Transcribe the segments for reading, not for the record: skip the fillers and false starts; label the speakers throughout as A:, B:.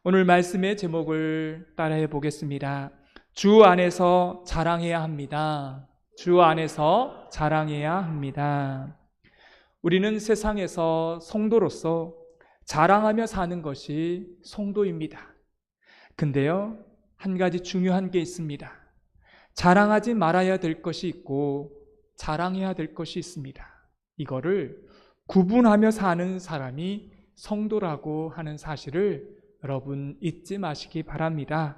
A: 오늘 말씀의 제목을 따라해 보겠습니다. 주 안에서 자랑해야 합니다. 주 안에서 자랑해야 합니다. 우리는 세상에서 성도로서 자랑하며 사는 것이 성도입니다. 근데요, 한 가지 중요한 게 있습니다. 자랑하지 말아야 될 것이 있고 자랑해야 될 것이 있습니다. 이거를 구분하며 사는 사람이 성도라고 하는 사실을 여러분 잊지 마시기 바랍니다.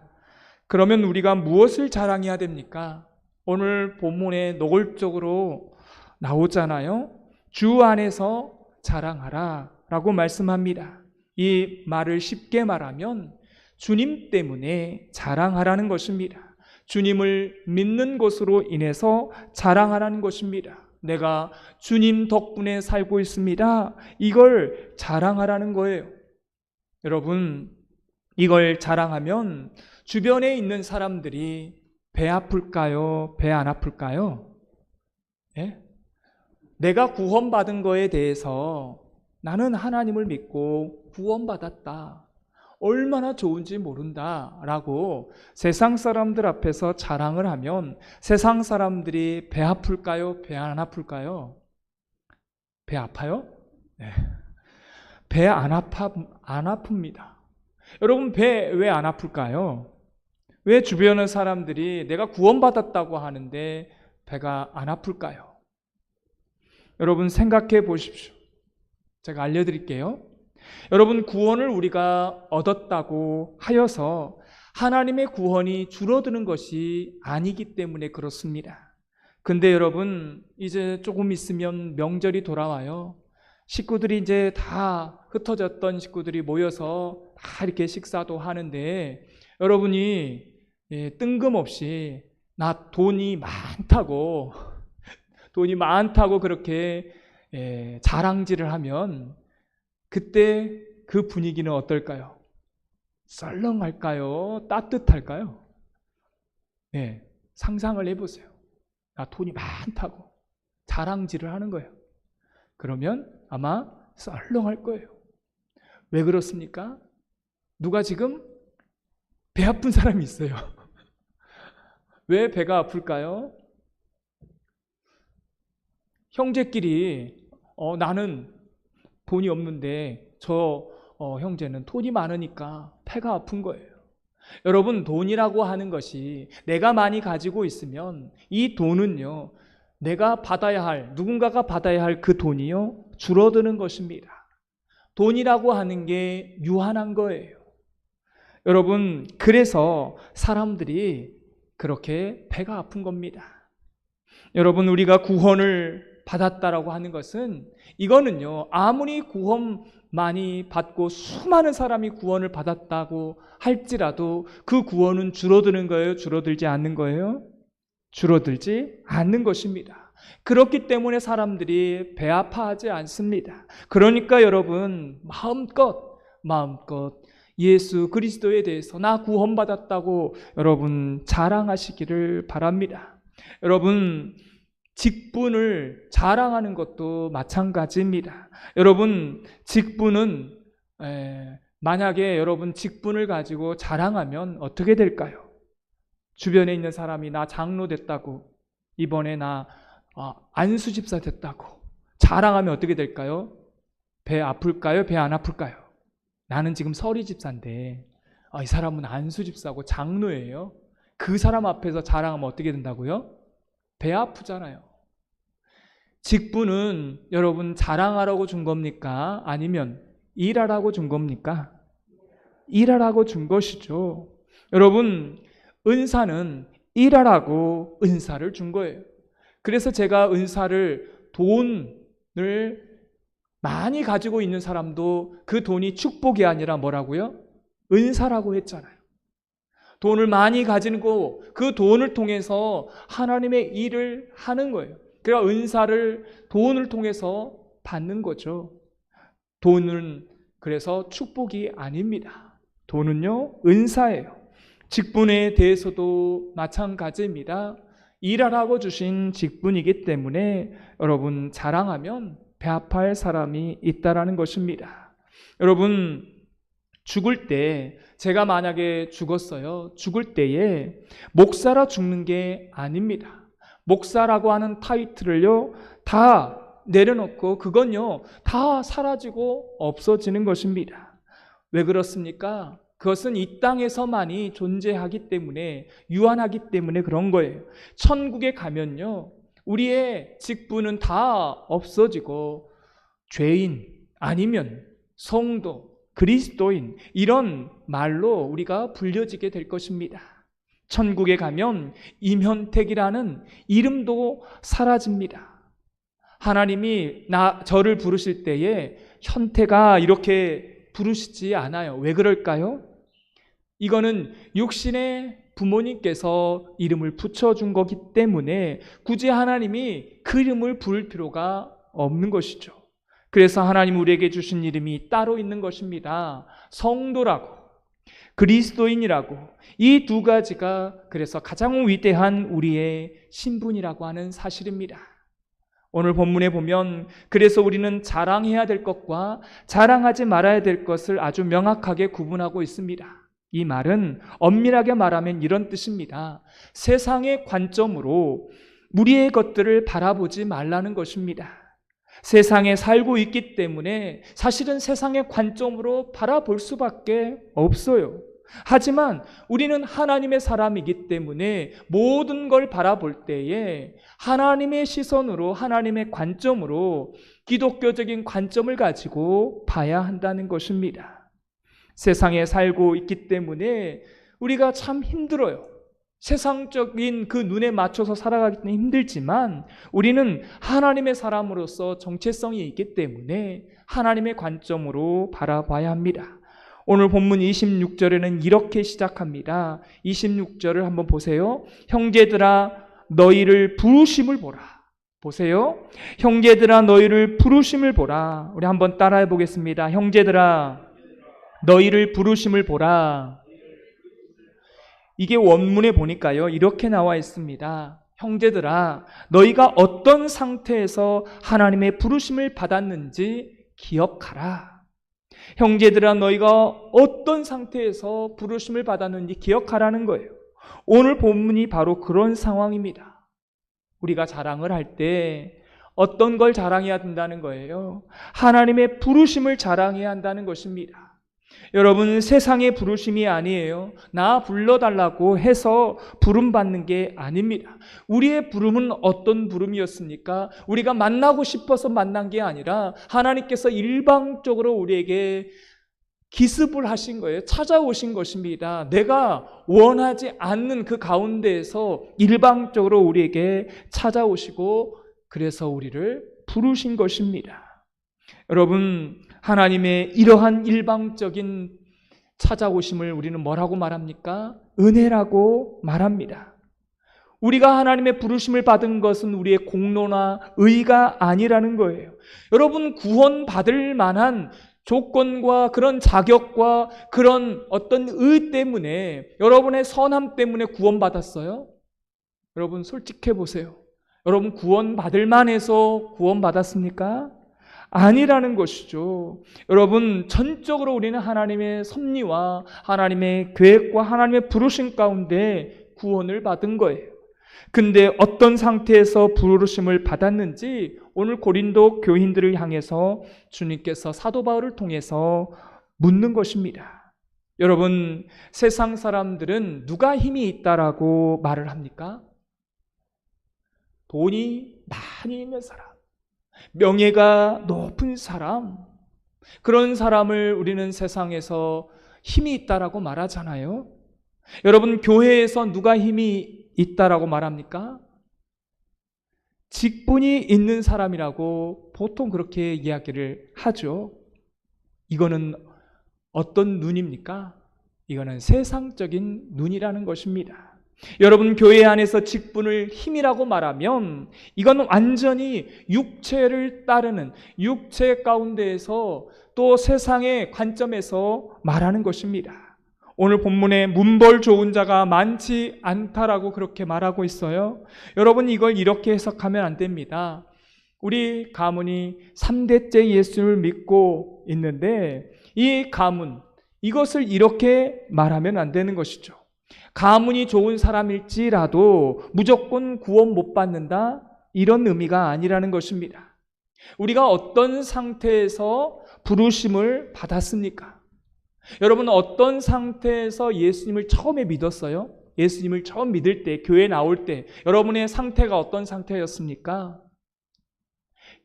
A: 그러면 우리가 무엇을 자랑해야 됩니까? 오늘 본문에 노골적으로 나오잖아요. 주 안에서 자랑하라 라고 말씀합니다. 이 말을 쉽게 말하면 주님 때문에 자랑하라는 것입니다. 주님을 믿는 것으로 인해서 자랑하라는 것입니다. 내가 주님 덕분에 살고 있습니다. 이걸 자랑하라는 거예요. 여러분, 이걸 자랑하면 주변에 있는 사람들이 배 아플까요? 배 안 아플까요? 예? 내가 구원받은 거에 대해서 나는 하나님을 믿고 구원받았다. 얼마나 좋은지 모른다 라고 세상 사람들 앞에서 자랑을 하면 세상 사람들이 배 아플까요? 배 안 아플까요? 배 아파요? 네. 배 안 아픕니다. 여러분, 배 왜 안 아플까요? 왜 주변의 사람들이 내가 구원받았다고 하는데 배가 안 아플까요? 여러분 생각해 보십시오. 제가 알려드릴게요. 여러분, 구원을 우리가 얻었다고 하여서 하나님의 구원이 줄어드는 것이 아니기 때문에 그렇습니다. 근데 여러분, 이제 조금 있으면 명절이 돌아와요. 식구들이 이제 다 흩어졌던 식구들이 모여서 다 이렇게 식사도 하는데 여러분이 뜬금없이 나 돈이 많다고 그렇게 자랑질을 하면 그때 그 분위기는 어떨까요? 썰렁할까요? 따뜻할까요? 네, 상상을 해보세요. 나 돈이 많다고 자랑질을 하는 거예요. 그러면 아마 썰렁할 거예요. 왜 그렇습니까? 누가 지금 배 아픈 사람이 있어요. 왜 배가 아플까요? 형제끼리 나는 돈이 없는데 저 형제는 돈이 많으니까 배가 아픈 거예요. 여러분, 돈이라고 하는 것이 내가 많이 가지고 있으면 이 돈은요, 누군가가 받아야 할 그 돈이요, 줄어드는 것입니다. 돈이라고 하는 게 유한한 거예요. 여러분, 그래서 사람들이 그렇게 배가 아픈 겁니다. 여러분, 우리가 구원을 받았다라고 하는 것은 이거는요, 아무리 구원 많이 받고 수많은 사람이 구원을 받았다고 할지라도 그 구원은 줄어드는 거예요? 줄어들지 않는 거예요? 줄어들지 않는 것입니다. 그렇기 때문에 사람들이 배 아파하지 않습니다. 그러니까 여러분, 마음껏 예수 그리스도에 대해서 나 구원받았다고 여러분 자랑하시기를 바랍니다. 여러분, 직분을 자랑하는 것도 마찬가지입니다. 여러분, 직분은 만약에 여러분 직분을 가지고 자랑하면 어떻게 될까요? 주변에 있는 사람이 나 장로 됐다고, 이번에 나 안수집사 됐다고 자랑하면 어떻게 될까요? 배 아플까요? 배 안 아플까요? 나는 지금 서리집사인데 이 사람은 안수집사고 장로예요. 그 사람 앞에서 자랑하면 어떻게 된다고요? 배 아프잖아요. 직분은 여러분 자랑하라고 준 겁니까? 아니면 일하라고 준 겁니까? 일하라고 준 것이죠. 여러분, 은사는 일하라고 은사를 준 거예요. 그래서 제가 돈을 많이 가지고 있는 사람도 그 돈이 축복이 아니라 뭐라고요? 은사라고 했잖아요. 돈을 많이 가지고 그 돈을 통해서 하나님의 일을 하는 거예요. 그러니까 은사를 돈을 통해서 받는 거죠. 돈은 그래서 축복이 아닙니다. 돈은요, 은사예요. 직분에 대해서도 마찬가지입니다. 일하라고 주신 직분이기 때문에 여러분 자랑하면 배 아파할 사람이 있다라는 것입니다. 여러분, 죽을 때, 제가 만약에 죽었어요. 죽을 때에 목사라 죽는 게 아닙니다. 목사라고 하는 타이틀을요, 다 내려놓고 그건요, 다 사라지고 없어지는 것입니다. 왜 그렇습니까? 그것은 이 땅에서만이 존재하기 때문에, 유한하기 때문에 그런 거예요. 천국에 가면요, 우리의 직분은 다 없어지고 죄인 아니면 성도, 그리스도인, 이런 말로 우리가 불려지게 될 것입니다. 천국에 가면 임현택이라는 이름도 사라집니다. 하나님이 저를 부르실 때에 현태가 이렇게 부르시지 않아요. 왜 그럴까요? 이거는 육신의 부모님께서 이름을 붙여준 거기 때문에 굳이 하나님이 그 이름을 부를 필요가 없는 것이죠. 그래서 하나님 우리에게 주신 이름이 따로 있는 것입니다. 성도라고, 그리스도인이라고, 이 두 가지가 그래서 가장 위대한 우리의 신분이라고 하는 사실입니다. 오늘 본문에 보면 그래서 우리는 자랑해야 될 것과 자랑하지 말아야 될 것을 아주 명확하게 구분하고 있습니다. 이 말은 엄밀하게 말하면 이런 뜻입니다. 세상의 관점으로 우리의 것들을 바라보지 말라는 것입니다. 세상에 살고 있기 때문에 사실은 세상의 관점으로 바라볼 수밖에 없어요. 하지만 우리는 하나님의 사람이기 때문에 모든 걸 바라볼 때에 하나님의 시선으로, 하나님의 관점으로 기독교적인 관점을 가지고 봐야 한다는 것입니다. 세상에 살고 있기 때문에 우리가 참 힘들어요. 세상적인 그 눈에 맞춰서 살아가기 때문에 힘들지만 우리는 하나님의 사람으로서 정체성이 있기 때문에 하나님의 관점으로 바라봐야 합니다. 오늘 본문 26절에는 이렇게 시작합니다. 26절을 한번 보세요. 형제들아 너희를 부르심을 보라. 보세요. 형제들아 너희를 부르심을 보라. 우리 한번 따라해 보겠습니다. 형제들아 너희를 부르심을 보라. 이게 원문에 보니까요, 이렇게 나와 있습니다. 형제들아, 너희가 어떤 상태에서 하나님의 부르심을 받았는지 기억하라. 형제들아, 너희가 어떤 상태에서 부르심을 받았는지 기억하라는 거예요. 오늘 본문이 바로 그런 상황입니다. 우리가 자랑을 할 때 어떤 걸 자랑해야 된다는 거예요? 하나님의 부르심을 자랑해야 한다는 것입니다. 여러분, 세상의 부르심이 아니에요. 나 불러달라고 해서 부름받는 게 아닙니다. 우리의 부름은 어떤 부름이었습니까? 우리가 만나고 싶어서 만난 게 아니라 하나님께서 일방적으로 우리에게 기습을 하신 거예요. 찾아오신 것입니다. 내가 원하지 않는 그 가운데에서 일방적으로 우리에게 찾아오시고 그래서 우리를 부르신 것입니다. 여러분, 하나님의 이러한 일방적인 찾아오심을 우리는 뭐라고 말합니까? 은혜라고 말합니다. 우리가 하나님의 부르심을 받은 것은 우리의 공로나 의가 아니라는 거예요. 여러분, 구원받을 만한 조건과 그런 자격과 그런 어떤 의 때문에, 여러분의 선함 때문에 구원받았어요? 여러분 솔직해 보세요. 여러분 구원받을 만해서 구원받았습니까? 아니라는 것이죠. 여러분, 전적으로 우리는 하나님의 섭리와 하나님의 계획과 하나님의 부르심 가운데 구원을 받은 거예요. 근데 어떤 상태에서 부르심을 받았는지 오늘 고린도 교인들을 향해서 주님께서 사도 바울을 통해서 묻는 것입니다. 여러분, 세상 사람들은 누가 힘이 있다라고 말을 합니까? 돈이 많이 있는 사람, 명예가 높은 사람, 그런 사람을 우리는 세상에서 힘이 있다라고 말하잖아요. 여러분, 교회에서 누가 힘이 있다라고 말합니까? 직분이 있는 사람이라고 보통 그렇게 이야기를 하죠. 이거는 어떤 눈입니까? 이거는 세상적인 눈이라는 것입니다. 여러분, 교회 안에서 직분을 힘이라고 말하면 이건 완전히 육체를 따르는, 육체 가운데에서 또 세상의 관점에서 말하는 것입니다. 오늘 본문에 문벌 좋은 자가 많지 않다라고 그렇게 말하고 있어요. 여러분, 이걸 이렇게 해석하면 안 됩니다. 우리 가문이 3대째 예수를 믿고 있는데 이 가문, 이것을 이렇게 말하면 안 되는 것이죠. 가문이 좋은 사람일지라도 무조건 구원 못 받는다, 이런 의미가 아니라는 것입니다. 우리가 어떤 상태에서 부르심을 받았습니까? 여러분, 어떤 상태에서 예수님을 처음에 믿었어요? 예수님을 처음 믿을 때, 교회 나올 때 여러분의 상태가 어떤 상태였습니까?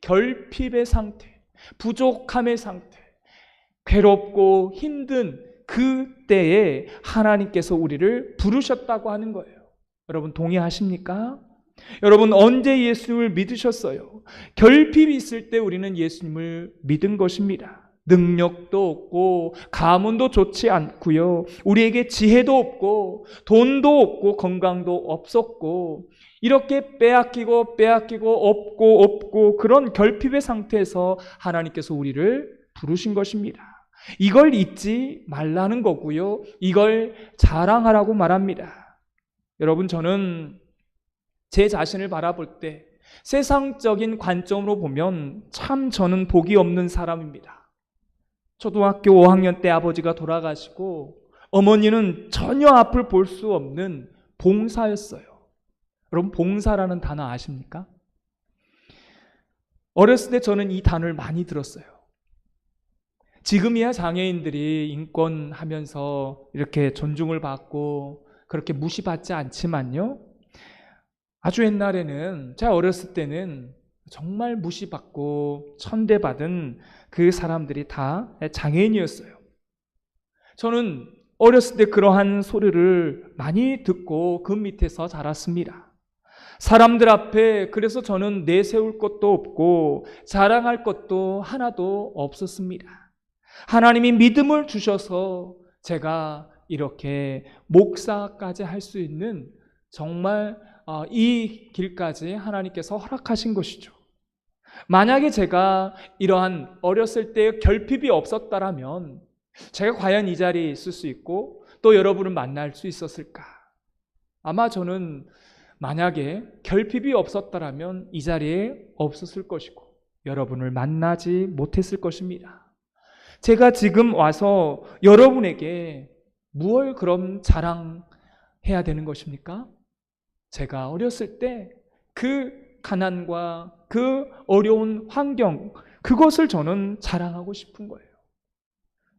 A: 결핍의 상태, 부족함의 상태, 괴롭고 힘든 그때에 하나님께서 우리를 부르셨다고 하는 거예요. 여러분 동의하십니까? 여러분 언제 예수님을 믿으셨어요? 결핍이 있을 때 우리는 예수님을 믿은 것입니다. 능력도 없고 가문도 좋지 않고요, 우리에게 지혜도 없고 돈도 없고 건강도 없었고, 이렇게 빼앗기고 없고 그런 결핍의 상태에서 하나님께서 우리를 부르신 것입니다. 이걸 잊지 말라는 거고요, 이걸 자랑하라고 말합니다. 여러분, 저는 제 자신을 바라볼 때 세상적인 관점으로 보면 참 저는 복이 없는 사람입니다. 초등학교 5학년 때 아버지가 돌아가시고 어머니는 전혀 앞을 볼 수 없는 봉사였어요. 여러분 봉사라는 단어 아십니까? 어렸을 때 저는 이 단어를 많이 들었어요. 지금이야 장애인들이 인권하면서 이렇게 존중을 받고 그렇게 무시받지 않지만요, 아주 옛날에는, 제가 어렸을 때는 정말 무시받고 천대받은 그 사람들이 다 장애인이었어요. 저는 어렸을 때 그러한 소리를 많이 듣고 그 밑에서 자랐습니다. 사람들 앞에 그래서 저는 내세울 것도 없고 자랑할 것도 하나도 없었습니다. 하나님이 믿음을 주셔서 제가 이렇게 목사까지 할 수 있는 정말 이 길까지 하나님께서 허락하신 것이죠. 만약에 제가 이러한 어렸을 때 결핍이 없었다라면 제가 과연 이 자리에 있을 수 있고 또 여러분을 만날 수 있었을까? 아마 저는 만약에 결핍이 없었다라면 이 자리에 없었을 것이고 여러분을 만나지 못했을 것입니다. 제가 지금 와서 여러분에게 무엇을 그럼 자랑해야 되는 것입니까? 제가 어렸을 때 그 가난과 그 어려운 환경, 그것을 저는 자랑하고 싶은 거예요.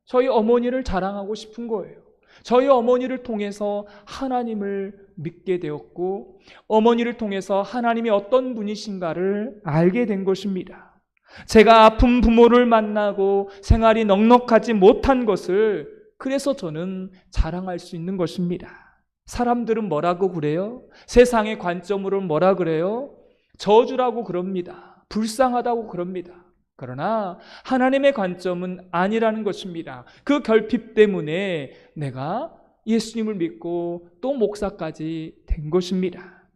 A: 저희 어머니를 자랑하고 싶은 거예요. 저희 어머니를 통해서 하나님을 믿게 되었고 어머니를 통해서 하나님이 어떤 분이신가를 알게 된 것입니다. 제가 아픈 부모를 만나고 생활이 넉넉하지 못한 것을 그래서 저는 자랑할 수 있는 것입니다. 사람들은 뭐라고 그래요? 세상의 관점으로는 뭐라 그래요? 저주라고 그럽니다. 불쌍하다고 그럽니다. 그러나 하나님의 관점은 아니라는 것입니다. 그 결핍 때문에 내가 예수님을 믿고 또 목사까지 된 것입니다.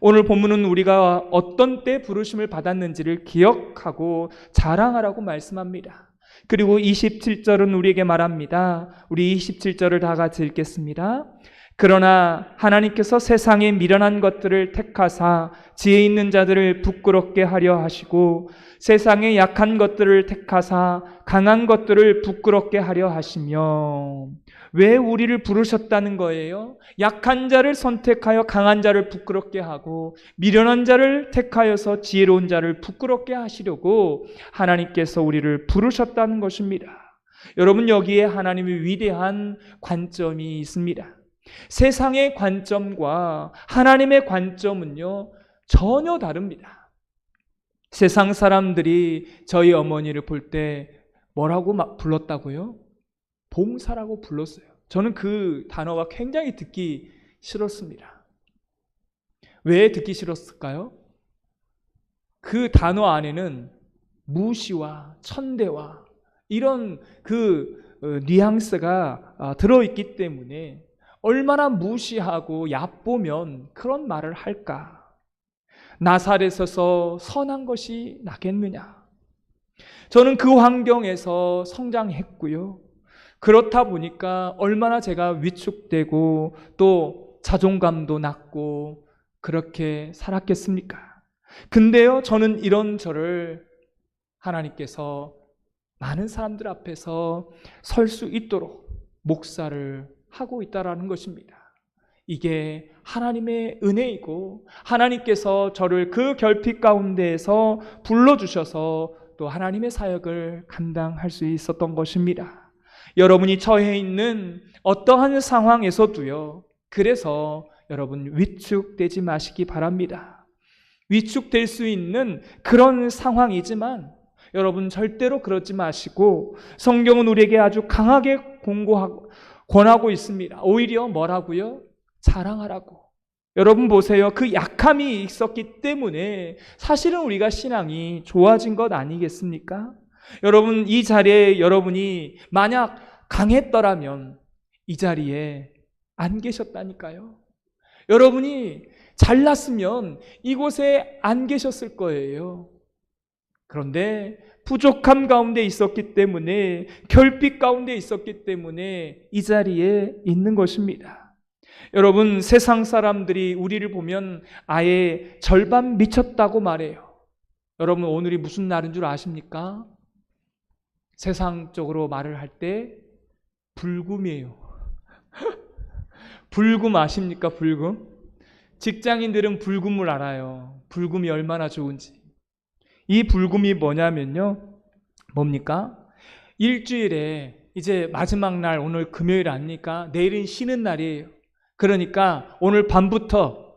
A: 오늘 본문은 우리가 어떤 때 부르심을 받았는지를 기억하고 자랑하라고 말씀합니다. 그리고 27절은 우리에게 말합니다. 우리 27절을 다 같이 읽겠습니다. 그러나 하나님께서 세상에 미련한 것들을 택하사 지혜 있는 자들을 부끄럽게 하려 하시고 세상에 약한 것들을 택하사 강한 것들을 부끄럽게 하려 하시며. 왜 우리를 부르셨다는 거예요? 약한 자를 선택하여 강한 자를 부끄럽게 하고 미련한 자를 택하여서 지혜로운 자를 부끄럽게 하시려고 하나님께서 우리를 부르셨다는 것입니다. 여러분, 여기에 하나님의 위대한 관점이 있습니다. 세상의 관점과 하나님의 관점은요 전혀 다릅니다. 세상 사람들이 저희 어머니를 볼 때 뭐라고 막 불렀다고요? 봉사라고 불렀어요. 저는 그 단어가 굉장히 듣기 싫었습니다. 왜 듣기 싫었을까요? 그 단어 안에는 무시와 천대와 이런 그 뉘앙스가 들어있기 때문에 얼마나 무시하고 얕보면 그런 말을 할까? 나사렛에서 선한 것이 나겠느냐? 저는 그 환경에서 성장했고요. 그렇다 보니까 얼마나 제가 위축되고 또 자존감도 낮고 그렇게 살았겠습니까? 근데요, 저는 이런 저를 하나님께서 많은 사람들 앞에서 설 수 있도록 목사를 하고 있다라는 것입니다. 이게 하나님의 은혜이고 하나님께서 저를 그 결핍 가운데에서 불러주셔서 또 하나님의 사역을 감당할 수 있었던 것입니다. 여러분이 처해 있는 어떠한 상황에서도요, 그래서 여러분 위축되지 마시기 바랍니다. 위축될 수 있는 그런 상황이지만 여러분 절대로 그러지 마시고 성경은 우리에게 아주 강하게 권하고 있습니다. 오히려 뭐라고요? 자랑하라고. 여러분 보세요. 그 약함이 있었기 때문에 사실은 우리가 신앙이 좋아진 것 아니겠습니까? 여러분 이 자리에 여러분이 만약 강했더라면 이 자리에 안 계셨다니까요. 여러분이 잘났으면 이곳에 안 계셨을 거예요. 그런데 부족함 가운데 있었기 때문에, 결핍 가운데 있었기 때문에 이 자리에 있는 것입니다. 여러분, 세상 사람들이 우리를 보면 아예 절반 미쳤다고 말해요. 여러분, 오늘이 무슨 날인 줄 아십니까? 세상적으로 말을 할 때 불금이에요. 불금 아십니까? 불금? 직장인들은 불금을 알아요. 불금이 얼마나 좋은지. 이 불금이 뭐냐면요. 뭡니까? 일주일에 이제 마지막 날, 오늘 금요일 아닙니까? 내일은 쉬는 날이에요. 그러니까 오늘 밤부터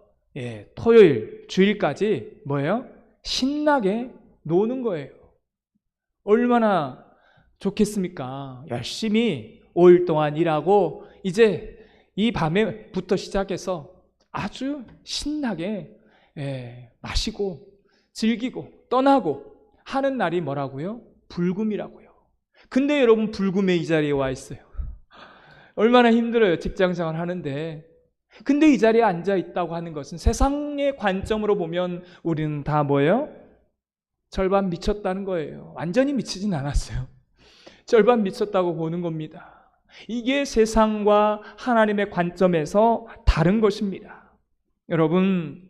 A: 토요일, 주일까지 뭐예요? 신나게 노는 거예요. 얼마나 좋겠습니까? 열심히 5일 동안 일하고 이제 이 밤에부터 시작해서 아주 신나게 마시고 즐기고 떠나고 하는 날이 뭐라고요? 불금이라고요. 근데 여러분 불금의 이 자리에 와 있어요. 얼마나 힘들어요. 직장생활 하는데. 근데 이 자리에 앉아 있다고 하는 것은 세상의 관점으로 보면 우리는 다 뭐예요? 절반 미쳤다는 거예요. 완전히 미치진 않았어요. 절반 미쳤다고 보는 겁니다. 이게 세상과 하나님의 관점에서 다른 것입니다. 여러분,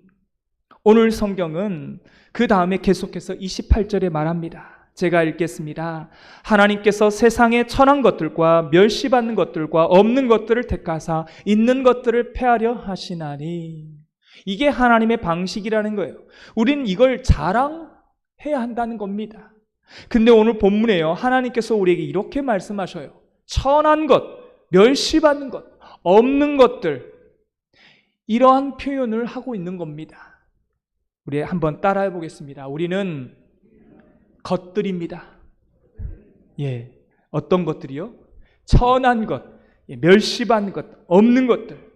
A: 오늘 성경은 그 다음에 계속해서 28절에 말합니다. 제가 읽겠습니다. 하나님께서 세상에 천한 것들과 멸시받는 것들과 없는 것들을 택하사 있는 것들을 폐하려 하시나니. 이게 하나님의 방식이라는 거예요. 우리는 이걸 자랑해야 한다는 겁니다. 근데 오늘 본문에요, 하나님께서 우리에게 이렇게 말씀하셔요. 천한 것, 멸시받는 것, 없는 것들, 이러한 표현을 하고 있는 겁니다. 우리 한번 따라해 보겠습니다. 우리는 것들입니다. 어떤 것들이요? 천한 것, 멸시받는 것, 없는 것들.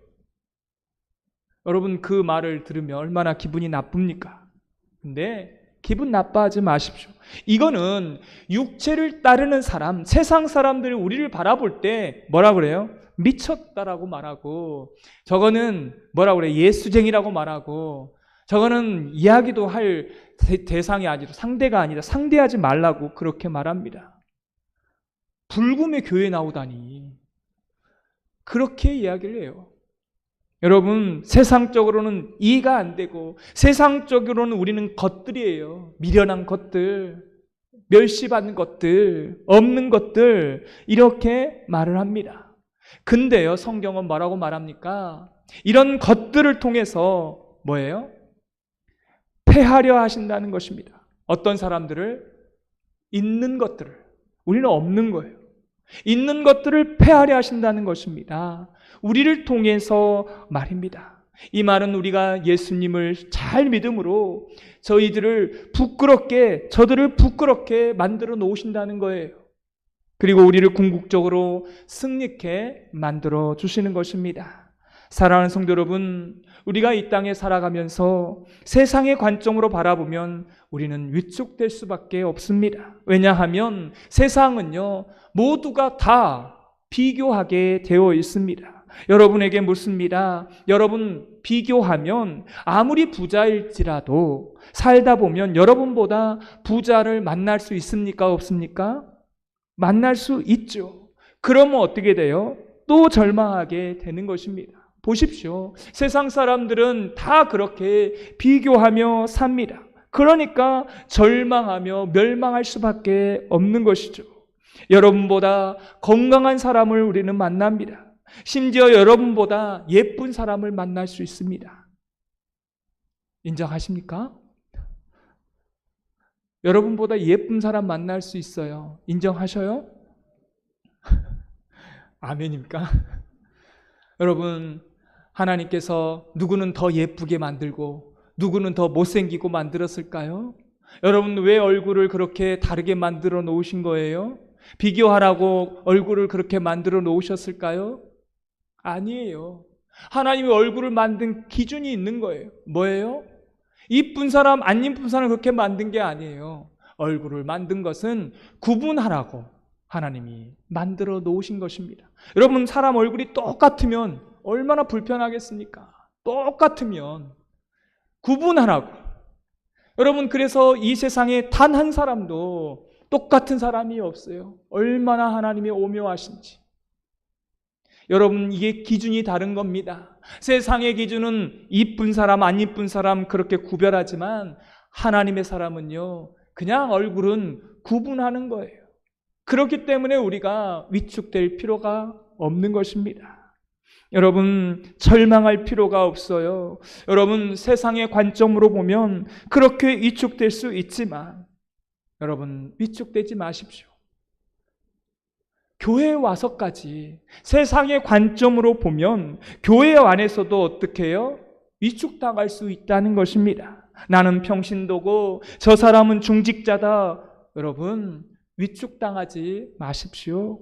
A: 여러분 그 말을 들으면 얼마나 기분이 나쁩니까? 근데 기분 나빠하지 마십시오. 이거는 육체를 따르는 사람, 세상 사람들이 우리를 바라볼 때 뭐라 그래요? 미쳤다라고 말하고, 저거는 뭐라 그래요? 예수쟁이라고 말하고, 저거는 이야기도 할 대상이 아니라, 상대가 아니라 상대하지 말라고 그렇게 말합니다. 불금의 교회에 나오다니 그렇게 이야기를 해요. 여러분, 세상적으로는 이해가 안 되고 세상적으로는 우리는 것들이에요. 미련한 것들, 멸시받는 것들, 없는 것들, 이렇게 말을 합니다. 근데요, 성경은 뭐라고 말합니까? 이런 것들을 통해서 뭐예요? 폐하려 하신다는 것입니다. 어떤 사람들을? 있는 것들을. 우리는 없는 거예요. 있는 것들을 폐하려 하신다는 것입니다. 우리를 통해서 말입니다. 이 말은 우리가 예수님을 잘 믿음으로 저들을 부끄럽게 만들어 놓으신다는 거예요. 그리고 우리를 궁극적으로 승리케 만들어 주시는 것입니다. 사랑하는 성도 여러분, 우리가 이 땅에 살아가면서 세상의 관점으로 바라보면 우리는 위축될 수밖에 없습니다. 왜냐하면 세상은요, 모두가 다 비교하게 되어 있습니다. 여러분에게 묻습니다. 여러분 비교하면 아무리 부자일지라도 살다 보면 여러분보다 부자를 만날 수 있습니까? 없습니까? 만날 수 있죠. 그러면 어떻게 돼요? 또 절망하게 되는 것입니다. 보십시오. 세상 사람들은 다 그렇게 비교하며 삽니다. 그러니까 절망하며 멸망할 수밖에 없는 것이죠. 여러분보다 건강한 사람을 우리는 만납니다. 심지어 여러분보다 예쁜 사람을 만날 수 있습니다. 인정하십니까? 여러분보다 예쁜 사람 만날 수 있어요. 인정하셔요? 아멘입니까? 여러분, 하나님께서 누구는 더 예쁘게 만들고 누구는 더 못생기고 만들었을까요? 여러분, 왜 얼굴을 그렇게 다르게 만들어 놓으신 거예요? 비교하라고 얼굴을 그렇게 만들어 놓으셨을까요? 아니에요. 하나님이 얼굴을 만든 기준이 있는 거예요. 뭐예요? 이쁜 사람, 안 이쁜 사람 그렇게 만든 게 아니에요. 얼굴을 만든 것은 구분하라고 하나님이 만들어 놓으신 것입니다. 여러분, 사람 얼굴이 똑같으면 얼마나 불편하겠습니까? 똑같으면 구분하라고. 여러분, 그래서 이 세상에 단 한 사람도 똑같은 사람이 없어요. 얼마나 하나님이 오묘하신지. 여러분, 이게 기준이 다른 겁니다. 세상의 기준은 이쁜 사람, 안 이쁜 사람 그렇게 구별하지만 하나님의 사람은요, 그냥 얼굴은 구분하는 거예요. 그렇기 때문에 우리가 위축될 필요가 없는 것입니다. 여러분, 절망할 필요가 없어요. 여러분, 세상의 관점으로 보면 그렇게 위축될 수 있지만 여러분, 위축되지 마십시오. 교회에 와서까지 세상의 관점으로 보면 교회 안에서도 어떻게 해요? 위축당할 수 있다는 것입니다. 나는 평신도고 저 사람은 중직자다. 여러분, 위축당하지 마십시오.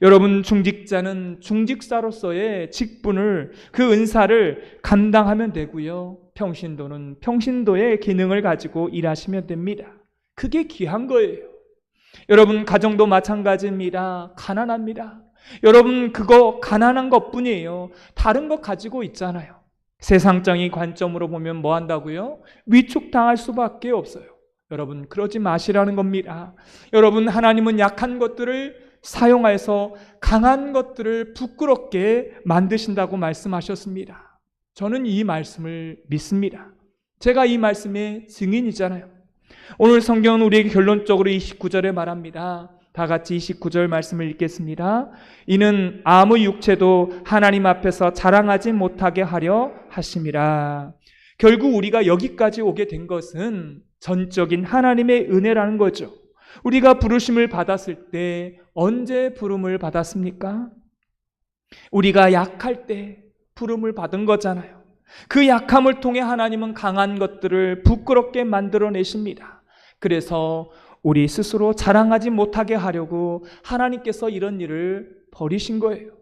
A: 여러분, 중직자는 중직사로서의 직분을, 그 은사를 감당하면 되고요. 평신도는 평신도의 기능을 가지고 일하시면 됩니다. 그게 귀한 거예요. 여러분, 가정도 마찬가지입니다. 가난합니다. 여러분, 그거 가난한 것뿐이에요. 다른 거 가지고 있잖아요. 세상적인 관점으로 보면 뭐 한다고요? 위축당할 수밖에 없어요. 여러분, 그러지 마시라는 겁니다. 여러분, 하나님은 약한 것들을 사용해서 강한 것들을 부끄럽게 만드신다고 말씀하셨습니다. 저는 이 말씀을 믿습니다. 제가 이 말씀의 증인이잖아요. 오늘 성경은 우리에게 결론적으로 29절에 말합니다. 다 같이 29절 말씀을 읽겠습니다. 이는 아무 육체도 하나님 앞에서 자랑하지 못하게 하려 하심이라. 결국 우리가 여기까지 오게 된 것은 전적인 하나님의 은혜라는 거죠. 우리가 부르심을 받았을 때 언제 부름을 받았습니까? 우리가 약할 때 부름을 받은 거잖아요. 그 약함을 통해 하나님은 강한 것들을 부끄럽게 만들어내십니다. 그래서 우리 스스로 자랑하지 못하게 하려고 하나님께서 이런 일을 벌이신 거예요.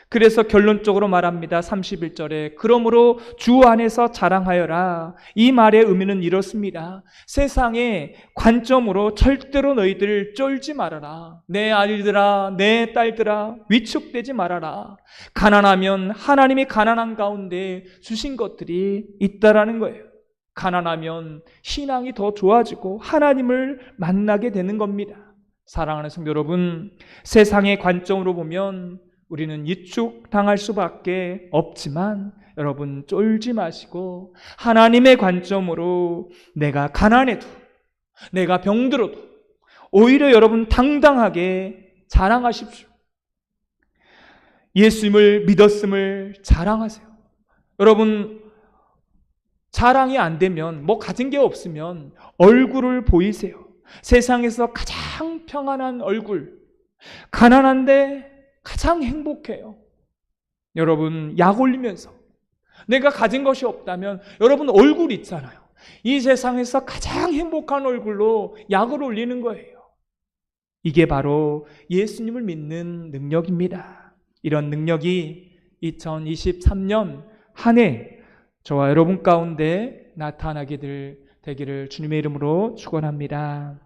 A: 그래서 결론적으로 말합니다. 31절에 그러므로 주 안에서 자랑하여라. 이 말의 의미는 이렇습니다. 세상의 관점으로 절대로 너희들 쫄지 말아라. 내 아들들아, 내 딸들아, 위축되지 말아라. 가난하면 하나님이 가난한 가운데 주신 것들이 있다라는 거예요. 가난하면 신앙이 더 좋아지고 하나님을 만나게 되는 겁니다. 사랑하는 성도 여러분, 세상의 관점으로 보면 우리는 위축당할 수밖에 없지만 여러분, 쫄지 마시고 하나님의 관점으로 내가 가난해도, 내가 병들어도 오히려 여러분 당당하게 자랑하십시오. 예수님을 믿었음을 자랑하세요. 여러분, 자랑이 안 되면, 뭐 가진 게 없으면 얼굴을 보이세요. 세상에서 가장 평안한 얼굴, 가난한데 가장 행복해요. 여러분, 약 올리면서 내가 가진 것이 없다면 여러분 얼굴 있잖아요. 이 세상에서 가장 행복한 얼굴로 약을 올리는 거예요. 이게 바로 예수님을 믿는 능력입니다. 이런 능력이 2023년 한 해 저와 여러분 가운데 나타나게 되기를 주님의 이름으로 축원합니다.